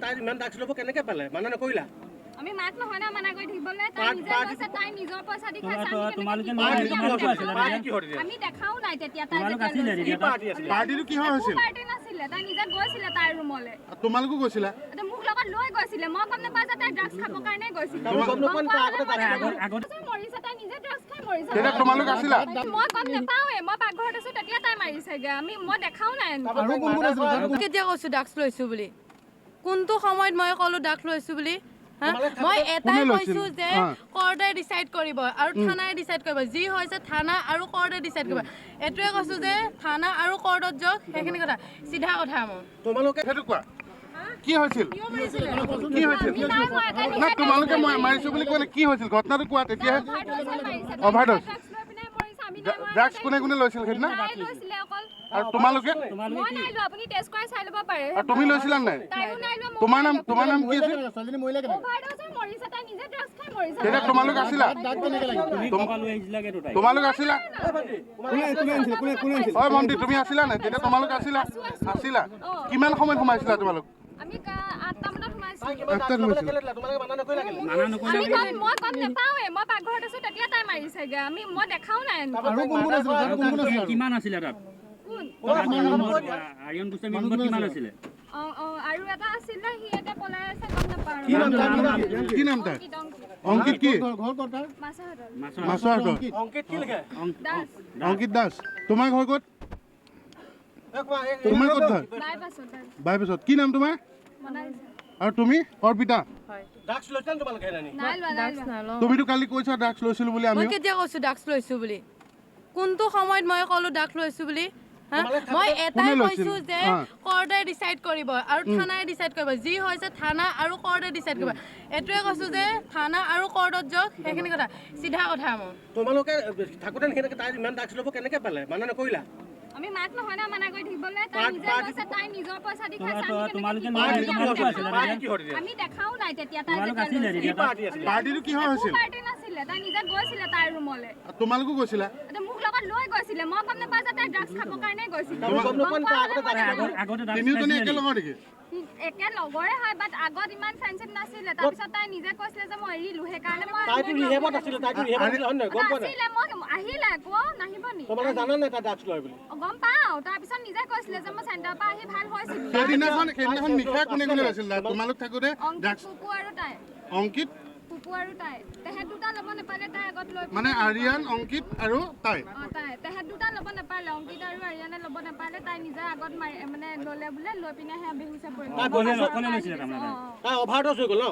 তাই ইমান ড্ৰাগছ ল'ব কেনেকৈ পালে মানা নকৰিলা আমি মাক নহয় না মানা কৰি থাকিবলৈ তাই নিজে কৈছে তাই নিজৰ পইচা দি খাইছে আমি দেখাও নাই তেতিয়া তাই পাৰ্টিটো কি হৈছিল পাৰ্টি নাছিলে তাই নিজে গৈছিলে তাইৰ ৰুমলৈ তোমালোকো গৈছিলা মোক লগত লৈ গৈছিলে মই গম নাপাওঁ যে তাই ড্ৰাগছ খাবৰ কাৰণে গৈছিল মৰিছে তাই নিজে ড্ৰাগছ খাই মৰিছে তেতিয়া তোমালোক আছিলা মই গম নাপাওঁৱে মই পাকঘৰত আছো তেতিয়া তাই মাৰিছেগে মই দেখাও নাই কেতিয়া কৈছো ড্ৰাগছ লৈছো বুলি কোনটো সময়ত মই ক'লো ড্ৰাগছ লৈছো বুলি মই এটাই কৈছো যে কোৰ্টে ডিসাইড কৰিব আৰু থানাই ডিসাইড কৰিব যি হৈছে থানা আৰু কোৰ্টে ডিসাইড কৰিব এটোৱে কৈছো যে থানা আৰু কোৰ্টত যাওক সেইখিনি কথা সিধা কথা মই তোমালোকে হেতু কোৱা কি হৈছিল কি হৈছিল না তোমালোকে মাৰিছো বুলি কোৱা কি হৈছিল ঘটনাটো কোৱা তেতিয়া অভাৰডোজ ড্ৰাগছ কোনে কোনে লৈছিল সেইদিনা আৰু তোমালোকে মই নাই লো আপুনি টেষ্ট কৰি চাই লব পাৰে আৰু তুমি লৈছিলা নাই তাইও নাই লো তোমাৰ নাম কি আছিল ছোৱালীজনী মৰিলা কেনে অভাৰডোজ মৰিছে তাই নিজে ড্ৰাগছ খাই মৰিছে তেতিয়া তোমালোক আছিলা তোমালোক আছিলা ঐ মন্ত্ৰী তুমি আছিলা নাই তেতিয়া তোমালোক আছিলা আছিলা কিমান সময়ত সোমাইছিলা তোমালোক আমি 8টা মানত সোমাইছো তোমালোকে মানা নকৰিলা কেলে মই গম নাপাওঁৱে মই পাকঘৰত আছো তেতিয়া তাই মাৰিছেগে মই দেখাও নাই কিমান আছিলে তাত আৰিয়ন গোস্বামী কিমান আছিলে আৰু এটা আছিলে সি এটা পলাই আছে গম নাপাওঁ কি নাম তাৰ অংকিত কি মাছৰ অংকিত কি লিখে অংকিত দাস তোমাৰ ঘৰ ক'ত তোমাৰ ক'ত ঘৰ বাইপাছত কি নাম তোমাৰ আৰু তুমি অৰ্পিতা ড্ৰাগছ লৈছা তোমালোকে তুমিতো কালি কৈছা ড্ৰাগছ লৈছিলো বুলি আমি কেতিয়া কৈছো ড্ৰাগছ লৈছো বুলি কোনটো সময়ত মই ক'লো ড্ৰাগছ লৈছো বুলি মই এটাই কৈছো যে কোৰ্টে ডিসাইড কৰিব আৰু থানাই ডিসাইড কৰিব যি হৈছে থানা আৰু কোৰ্টে ডিসাইড কৰিব এটোৱে কৈছো যে থানা আৰু কোৰ্টত যাওক সেইখিনি কথা সিধা কথা মই তোমালোকে থাকোতে তাই ইমান ড্ৰাগছ ল'ব কেনেকৈ পালে মানা নকৰিলা আমি মাক নহয় না মানা কৰি থাকিবলৈ তাই নিজে কৈছে তাই নিজৰ পইচা দি খাইছে আমি দেখাও নাই তেতিয়া তাই পাৰ্টিটো কি হৈছিল পাৰ্টি নাছিলে তাই নিজে গৈছিলে তাইৰ ৰুমলৈ তোমালোকো গৈছিলা মোক লগত লৈ গৈছিলে মই গম নাপাওঁ যে তাই ড্ৰাগছ খাবৰ কাৰণে গৈছিল তিনিওজনী একেলগৰ নেকি একে লগৰে হয় বাট আগত ইমান ফ্ৰেণ্ডশ্বিপ নাছিলে তাৰপিছত তাই নিজে কৈছিলে যে মই এৰিলো সেইকাৰণে মই তাইতো ৰিহেবত আছিলে গম পোৱা নাই আহিলে আকৌ নাহিব নি তোমালোকে জানা নাই তাই ড্ৰাগছ লয় বুলি গম পাওঁ তাৰপিছত নিজে কৈছিলে যে মই চেণ্টাৰৰ পৰা আহি ভাল হৈছিল সেইদিনাখন নিশা কোনে কোনে লৈছিল তোমালোক থাকোতে পুপু আৰু তাই অংকিত পুপু আৰু তাই তেহেঁত দুটা ল'ব নাপালে তাই আগত লৈ মানে আৰিয়ান অংকিত আৰু তাই তাই তেহেঁত দুটা ল'ব নাপালে অংকিত আৰু আৰিয়ানে ল'ব নাপালে তাই নিজে আগত মানে ল'লে বোলে লৈ পিনে সেয়া বেহুচা পৰিলে তাই অভাৰডোজ হৈ গ'ল ন